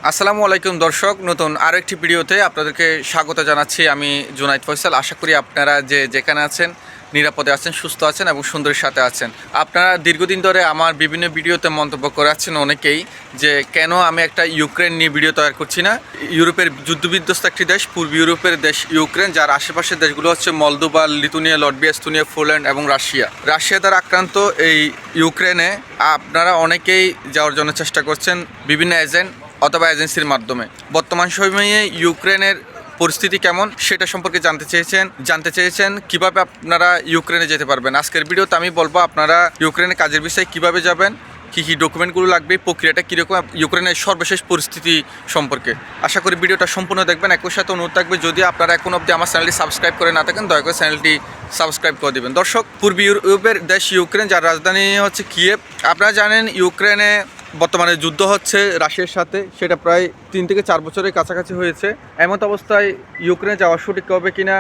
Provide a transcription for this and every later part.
আসসালামু আলাইকুম দর্শক, নতুন আরও একটি ভিডিওতে আপনাদেরকে স্বাগত জানাচ্ছি। আমি জুনাইদ ফয়সাল। আশা করি আপনারা যেখানে আছেন নিরাপদে আছেন, সুস্থ আছেন এবং সুন্দরের সাথে আছেন। আপনারা দীর্ঘদিন ধরে আমার বিভিন্ন ভিডিওতে মন্তব্য করে আছেন অনেকেই যে কেন আমি একটা ইউক্রেন নিয়ে ভিডিও তৈরি করছি না। ইউরোপের যুদ্ধবিধ্বস্ত একটি দেশ, পূর্ব ইউরোপের দেশ ইউক্রেন, যার আশেপাশের দেশগুলো হচ্ছে Moldova, Lithuania, Latvia, Estonia, Poland এবং রাশিয়া দ্বারা আক্রান্ত এই ইউক্রেনে আপনারা অনেকেই যাওয়ার জন্য চেষ্টা করছেন বিভিন্ন এজেন্ট অথবা এজেন্সির মাধ্যমে। বর্তমান সময়ে ইউক্রেনের পরিস্থিতি কেমন সেটা সম্পর্কে জানতে চেয়েছেন কিভাবে আপনারা ইউক্রেনে যেতে পারবেন। আজকের ভিডিওতে আমি বলবো আপনারা ইউক্রেনে কাজের বিষয়ে কিভাবে যাবেন, কী কী ডকুমেন্টগুলো লাগবে, প্রক্রিয়াটা কীরকম, ইউক্রেনের সর্বশেষ পরিস্থিতি সম্পর্কে। আশা করি ভিডিওটা সম্পূর্ণ দেখবেন। একই সাথে অনুরোধ থাকবে, যদি আপনারা এখন অবধি আমার চ্যানেলটি সাবস্ক্রাইব করে না থাকেন দয়া করে চ্যানেলটি সাবস্ক্রাইব করে দেবেন। দর্শক, পূর্ব ইউরোপের দেশ ইউক্রেন, যার রাজধানী হচ্ছে কিয়েভ। আপনারা জানেন ইউক্রেনে বর্তমানে যুদ্ধ হচ্ছে রাশিয়ার সাথে, সেটা প্রায় 3 থেকে 4 বছরের কাছাকাছি হয়েছে। এমন অবস্থায় ইউক্রেনে যাওয়া সঠিক হবে কিনা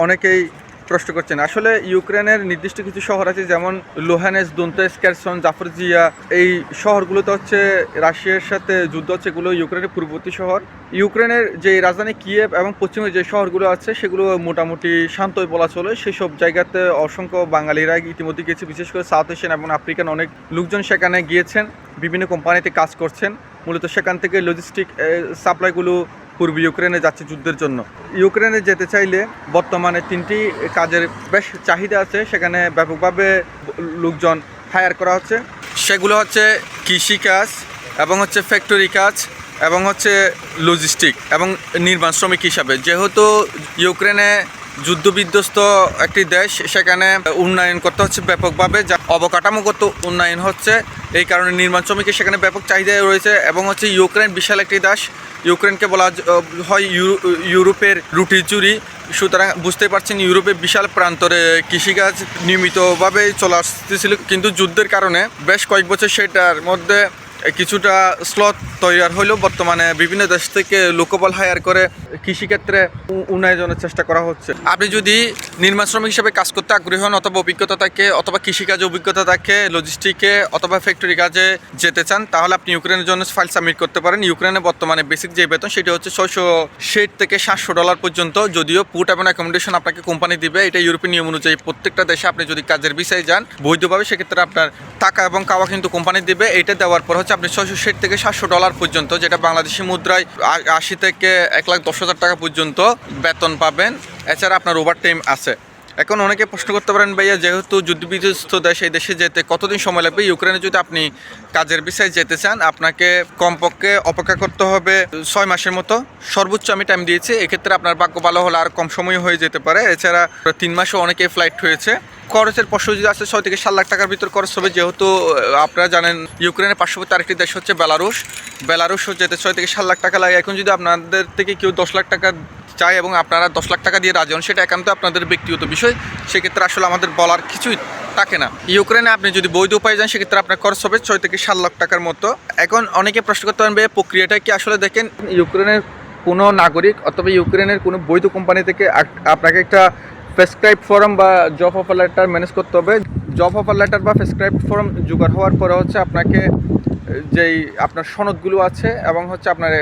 অনেকেই প্রশ্ন করছেন। আসলে ইউক্রেনের নির্দিষ্ট কিছু শহর আছে, যেমন লুহানেস্ক, দোনেৎস্ক, কেরসন, জাপোরিজিয়া। এই শহরগুলোতে হচ্ছে রাশিয়ার সাথে যুদ্ধ হচ্ছে, এগুলো ইউক্রেনের পূর্ববর্তী শহর। ইউক্রেনের যে রাজধানী কিয়েভ এবং পশ্চিমে যে শহরগুলো আছে সেগুলো মোটামুটি শান্তই বলা চলে। সেসব জায়গাতে অসংখ্য বাঙালিরা ইতিমধ্যে গিয়েছে, বিশেষ করে সাউথ এশিয়ান এবং আফ্রিকান অনেক লোকজন সেখানে গিয়েছেন, বিভিন্ন কোম্পানিতে কাজ করছেন। মূলত সেখান থেকে লজিস্টিক সাপ্লাইগুলো পূর্ব ইউক্রেনে যাচ্ছে যুদ্ধের জন্য। ইউক্রেনে যেতে চাইলে বর্তমানে 3টি কাজের বেশ চাহিদা আছে, সেখানে ব্যাপকভাবে লোকজন হায়ার করা হচ্ছে। সেগুলো হচ্ছে কৃষিকাজ এবং হচ্ছে ফ্যাক্টরি কাজ এবং হচ্ছে লজিস্টিক এবং নির্মাণ শ্রমিক হিসাবে। যেহেতু ইউক্রেনে যুদ্ধবিধ্বস্ত একটি দেশ, সেখানে উন্নয়ন করতে হচ্ছে ব্যাপকভাবে, যা অবকাঠামোগত উন্নয়ন হচ্ছে, এই কারণে নির্মাণ শ্রমিকের সেখানে ব্যাপক চাহিদা রয়েছে। এবং হচ্ছে ইউক্রেন বিশাল একটি দেশ, ইউক্রেনকে বলা হয় ইউরোপের রুটি চুরি। সুতরাং বুঝতে পারছেন ইউরোপের বিশাল প্রান্তরে কৃষিকাজ নিয়মিতভাবে চলে আসতেছিল, কিন্তু যুদ্ধের কারণে বেশ কয়েক বছর সেটার মধ্যে কিছুটা স্লথ তৈরি হলেও বর্তমানে বিভিন্ন দেশ থেকে লোকবল হায়ার করে কৃষিক্ষেত্রে উন্নয়নের চেষ্টা করা হচ্ছে। আপনি যদি নির্মাণ শ্রমিক হিসেবে কাজ করতে আগ্রহী হন, অথবা অভিজ্ঞতা থাকে, অথবা কৃষিকাজে অভিজ্ঞতা থাকে, লজিস্টিকে অথবা ফ্যাক্টরি কাজে যেতে চান, তাহলে আপনি ইউক্রেনের জন্য ফাইল সাবমিট করতে পারেন। ইউক্রেনে বর্তমানে বেসিক যে বেতন সেটি হচ্ছে $660 থেকে $700 পর্যন্ত, যদিও ফুড এবং অ্যাকোমোডেশন আপনাকে কোম্পানি দিবে। এটা ইউরোপীয় নিয়ম অনুযায়ী প্রত্যেকটা দেশে আপনি যদি কাজের বিষয়ে যান বৈধভাবে, সেক্ষেত্রে আপনার টাকা এবং খাওয়া কিন্তু কোম্পানি দিবে। এটা দেওয়ার পর হচ্ছে আপনি $660 থেকে $700 পর্যন্ত, যেটা বাংলাদেশি মুদ্রায় 80 থেকে 1,10,000 টাকা পর্যন্ত বেতন পাবেন। এছাড়া আপনার ওভারটাইম আছে। এখন অনেকে প্রশ্ন করতে পারেন, ভাইয়া যেহেতু যুদ্ধবিধ্বস্ত দেশ, এই দেশে যেতে কতদিন সময় লাগবে? ইউক্রেনে যদি আপনি কাজের বিষয়ে যেতে চান, আপনাকে কমপক্ষে অপেক্ষা করতে হবে 6 মাসের মতো, সর্বোচ্চ আমি টাইম দিয়েছি। এক্ষেত্রে আপনার ভাগ্য ভালো হলে আর কম সময় হয়ে যেতে পারে। এছাড়া 3 মাসও অনেকে ফ্লাইট হয়েছে। খরচের প্রশ্ন যদি আসে, 6 থেকে 7 লাখ টাকার ভিতর খরচ হবে। যেহেতু আপনারা জানেন ইউক্রেনের পার্শ্ববর্তী আরেকটি দেশ হচ্ছে বেলারুশও যেতে 6 থেকে 7 লাখ টাকা লাগে। এখন যদি আপনাদের থেকে কেউ 10 লাখ টাকা চায় এবং আপনারা 10 লাখ টাকা দিয়ে রাজি হন, সেটা একান্ত আপনাদের ব্যক্তিগত বিষয়। সেক্ষেত্রে আসলে আমাদের বলার কিছুই থাকে না। ইউক্রেনে আপনি যদি বৈধ উপায় যান, সেক্ষেত্রে আপনার খরচ হবে 6 থেকে 7 লাখ টাকার মতো। এখন অনেকে প্রশ্ন করতে পারবে প্রক্রিয়াটা কি। আসলে দেখেন, ইউক্রেনের কোনো নাগরিক অথবা ইউক্রেনের কোনো বৈধ কোম্পানি থেকে আপনাকে একটা প্রেসক্রাইব ফর্ম বা জব অফার লেটার ম্যানেজ করতে হবে। জব অফার লেটার বা প্রেসক্রাইব ফর্ম জোগাড় হওয়ার পরে হচ্ছে আপনাকে যেই আপনার সনদগুলো আছে এবং হচ্ছে আপনার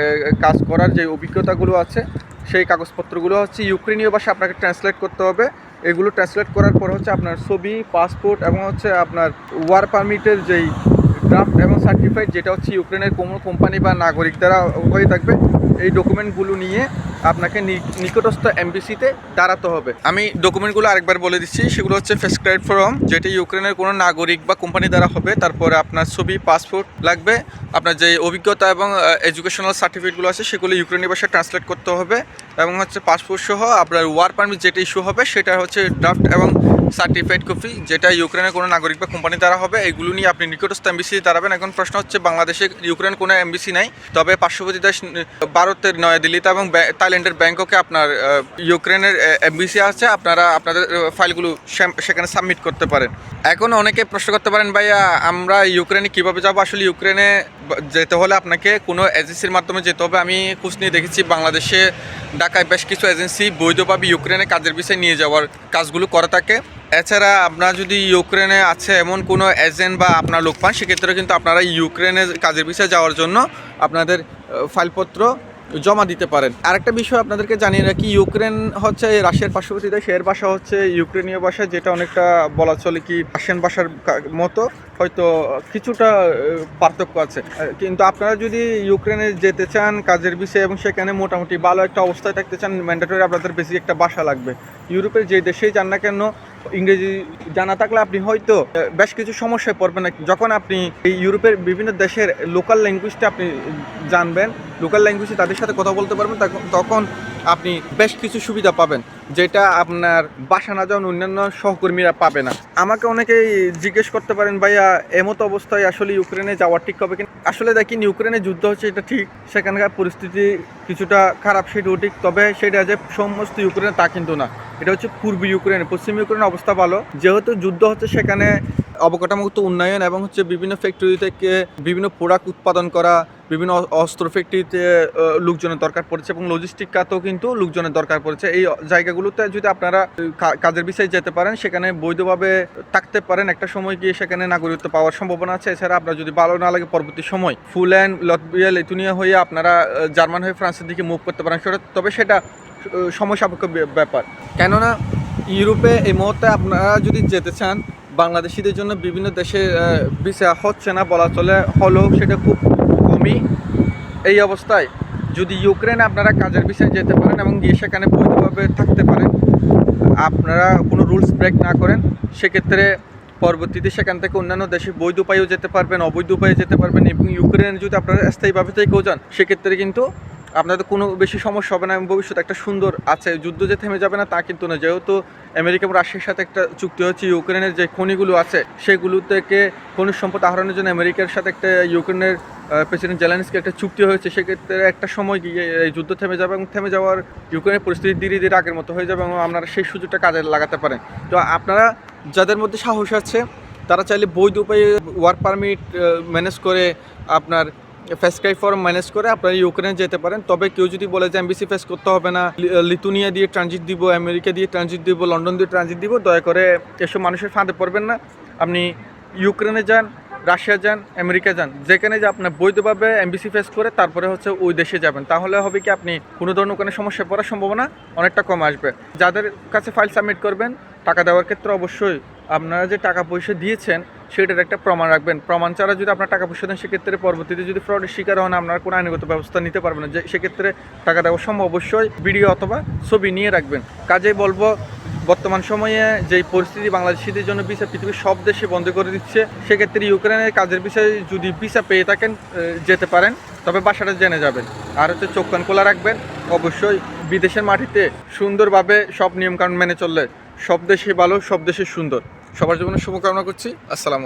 কাজ করার যে অভিজ্ঞতাগুলো আছে, সেই কাগজপত্রগুলো হচ্ছে ইউক্রেনীয় ভাষায় আপনাকে ট্রান্সলেট করতে হবে। এগুলো ট্রান্সলেট করার পর হচ্ছে আপনার ছবি, পাসপোর্ট এবং হচ্ছে আপনার ওয়ার পারমিটের যেই ড্রাফট এবং সার্টিফাইড, যেটা হচ্ছে ইউক্রেনের কোনো কোম্পানি বা নাগরিক দ্বারা হয়ে থাকবে, এই ডকুমেন্টগুলো নিয়ে আপনাকে নিকটস্থ এমবিসিতে দাঁড়াতে হবে। আমি ডকুমেন্টগুলো আরেকবার বলে দিচ্ছি। সেগুলো হচ্ছে প্রেসক্রাইব ফর্ম, যেটি ইউক্রেনের কোনো নাগরিক বা কোম্পানি দ্বারা হবে। তারপরে আপনার ছবি, পাসপোর্ট লাগবে। আপনার যে অভিজ্ঞতা এবং এডুকেশনাল সার্টিফিকেটগুলো আছে সেগুলো ইউক্রেনীয় ভাষায় ট্রান্সলেট করতে হবে। এবং হচ্ছে পাসপোর্ট সহ আপনার ওয়ার পারমিট যেটা ইস্যু হবে, সেটা হচ্ছে ড্রাফট এবং সার্টিফাইড কপি, যেটা ইউক্রেনের কোনো নাগরিক বা কোম্পানি দ্বারা হবে। এগুলো নিয়ে আপনি নিকটস্থ এমবিসিতে দাঁড়াবেন। এখন প্রশ্ন হচ্ছে, বাংলাদেশে ইউক্রেন কোনো এমবিসি নাই, তবে পার্শ্ববর্তী দেশ ভারতের নয়াদিল্লিতে এবং থাইল্যান্ডের ব্যাংককে আপনার ইউক্রেনের এমবিসি আছে। আপনারা আপনাদের ফাইলগুলো সেখানে সাবমিট করতে পারেন। এখন অনেকে প্রশ্ন করতে পারেন, ভাইয়া আমরা ইউক্রেনে কীভাবে যাবো? আসলে ইউক্রেনে যেতে হলে আপনাকে কোনো এজেন্সির মাধ্যমে যেতে হবে। আমি খোঁজ নিয়ে দেখেছি বাংলাদেশে ঢাকায় বেশ কিছু এজেন্সি বৈধভাবে ইউক্রেনে কাজের বিষয়ে নিয়ে যাওয়ার কাজগুলো করে থাকে। এছাড়া আপনারা যদি ইউক্রেনে আছে এমন কোনো এজেন্ট বা আপনার লোক পান, সেক্ষেত্রে কিন্তু আপনারা ইউক্রেনে কাজের বিষয়ে যাওয়ার জন্য আপনাদের ফাইলপত্র জমা দিতে পারেন। আরেকটা বিষয় আপনাদেরকে জানিয়ে রাখি, ইউক্রেন হচ্ছে রাশিয়ার পার্শ্ববর্তী দেশ, এর ভাষা হচ্ছে ইউক্রেনীয় ভাষা, যেটা অনেকটা বলা চলে কি রাশিয়ান ভাষার মতো, হয়তো কিছুটা পার্থক্য আছে। কিন্তু আপনারা যদি ইউক্রেনে যেতে চান কাজের বিষয়ে এবং সেখানে মোটামুটি ভালো একটা অবস্থায় থাকতে চান, ম্যান্ডেটরি আপনাদের বেশি একটা ভাষা লাগবে। ইউরোপের যে দেশেই যান না কেন, ইংরেজি জানা থাকলে আপনি হয়তো বেশ কিছু সমস্যায় পড়বেন না। যখন আপনি এই ইউরোপের বিভিন্ন দেশের লোকাল ল্যাঙ্গুয়েজটা আপনি জানবেন, লোকাল ল্যাঙ্গুয়েজে তাদের সাথে কথা বলতে পারবেন, তখন আপনি বেশ কিছু সুবিধা পাবেন, যেটা আপনার বাসা না যাওয়া অন্যান্য সহকর্মীরা পাবে না। আমাকে অনেকেই জিজ্ঞেস করতে পারেন, ভাইয়া এমতো অবস্থায় আসলে ইউক্রেনে যাওয়া ঠিক হবে কিনা। আসলে দেখেন, ইউক্রেনে যুদ্ধ হচ্ছে এটা ঠিক, সেখানকার পরিস্থিতি কিছুটা খারাপ সেটাও ঠিক, তবে সেটা যে সমস্ত ইউক্রেনে তা কিন্তু না। এটা হচ্ছে পূর্ব ইউক্রেন, পশ্চিম ইউক্রেনের অবস্থা ভালো, যেহেতু যুদ্ধ হচ্ছে সেখানে অবকাঠামোগত উন্নয়ন এবং হচ্ছে বিভিন্ন ফ্যাক্টরি থেকে বিভিন্ন প্রোডাক্ট উৎপাদন করা, বিভিন্ন অস্ত্র ফ্যাক্টরিতে লোকজনের দরকার পড়েছে এবং লজিস্টিক খাতেও কিন্তু লোকজনের দরকার পড়েছে। এই জায়গাগুলোতে যদি আপনারা কাজের বিষয়ে যেতে পারেন, সেখানে বৈধভাবে থাকতে পারেন, একটা সময় গিয়ে সেখানে নাগরিকত্ব পাওয়ার সম্ভাবনা আছে। এছাড়া আপনার যদি ভালো না লাগে, পরবর্তী সময় ফুল্যান্ড, লটভিয়া, লিথুনিয়া হয়ে আপনারা জার্মান হয়ে ফ্রান্সের দিকে মুভ করতে পারেন, তবে সেটা সময় সাপেক্ষ ব্যাপার। কেননা ইউরোপে এই মুহূর্তে আপনারা যদি যেতে চান, বাংলাদেশিদের জন্য বিভিন্ন দেশে ভিসা হচ্ছে না বলা চলে, হলেও সেটা খুব কমই। এই অবস্থায় যদি ইউক্রেনে আপনারা কাজের বিষয়ে যেতে পারেন এবং গিয়ে সেখানে বৈধভাবে থাকতে পারেন, আপনারা কোনো রুলস ব্রেক না করেন, সেক্ষেত্রে পরবর্তীতে সেখান থেকে অন্যান্য দেশে বৈধ উপায়েও যেতে পারবেন, অবৈধ উপায়ে যেতে পারবেন। এবং ইউক্রেনে যদি আপনারা স্থায়ীভাবে থেকেও যান, সেক্ষেত্রে কিন্তু আপনাদের কোনো বেশি সমস্যা হবে না এবং ভবিষ্যতে একটা সুন্দর আছে। যুদ্ধ যে থেমে যাবে না তা কিন্তু না, যেহেতু আমেরিকা এবং রাশিয়ার সাথে একটা চুক্তি হচ্ছে, ইউক্রেনের যে খনিগুলো আছে সেগুলো থেকে খনিজ সম্পদ আহরণের জন্য আমেরিকার সাথে একটা ইউক্রেনের প্রেসিডেন্ট জেলেনস্কি একটা চুক্তি হয়েছে। সেক্ষেত্রে একটা সময় গিয়ে এই যুদ্ধ থেমে যাবে এবং থেমে যাওয়ার ইউক্রেনের পরিস্থিতি ধীরে ধীরে আগের মতো হয়ে যাবে এবং আপনারা সেই সুযোগটা কাজে লাগাতে পারেন। তো আপনারা যাদের মধ্যে সাহস আছে, তারা চাইলে বৈধ উপায়ে ওয়ার্ক পারমিট ম্যানেজ করে, আপনার ফেসক্রাই ফর্ম ম্যানেজ করে আপনারা ইউক্রেনে যেতে পারেন। তবে কেউ যদি বলে যে এমবিসি ফেস করতে হবে না, লিথুনিয়া দিয়ে ট্রানজিট দিব, আমেরিকা দিয়ে ট্রানজিট দিব, লন্ডন দিয়ে ট্রানজিট দিব, দয়া করে এসব মানুষের ফাঁদে পড়বেন না। আপনি ইউক্রেনে যান, রাশিয়া যান, আমেরিকা যান, যেখানে যে আপনার বৈধভাবে এমবিসি ফেস করে তারপরে হচ্ছে ওই দেশে যাবেন, তাহলে হবে কি আপনি কোনো ধরনের ওখানে সমস্যায় পড়ার সম্ভাবনা অনেকটা কম আসবে। যাদের কাছে ফাইল সাবমিট করবেন, টাকা দেওয়ার ক্ষেত্রে অবশ্যই আপনারা যে টাকা পয়সা দিয়েছেন সেটার একটা প্রমাণ রাখবেন। প্রমাণ ছাড়া যদি আপনার টাকা পয়সা দেন, সেক্ষেত্রে পরবর্তীতে যদি ফ্রডের শিকার হন, আপনার কোনো আইনগত ব্যবস্থা নিতে পারবেন না। যে সেক্ষেত্রে টাকা দেওয়ার সময় অবশ্যই ভিডিও অথবা ছবি নিয়ে রাখবেন। কাজেই বলবো, বর্তমান সময়ে যেই পরিস্থিতি বাংলাদেশিদের জন্য ভিসা পৃথিবীর সব দেশে বন্ধ করে দিচ্ছে, সেক্ষেত্রে ইউক্রেনের কাজের বিষয়ে যদি ভিসা পেয়ে থাকেন যেতে পারেন, তবে বাসাটা জেনে যাবেন। আর হচ্ছে চোখ কান খোলা রাখবেন। অবশ্যই বিদেশের মাটিতে সুন্দরভাবে সব নিয়মকানুন মেনে চললে সব দেশে ভালো, সব দেশে সুন্দর। সবার জন্য শুভকামনা করছি। আসসালামু আলাইকুম।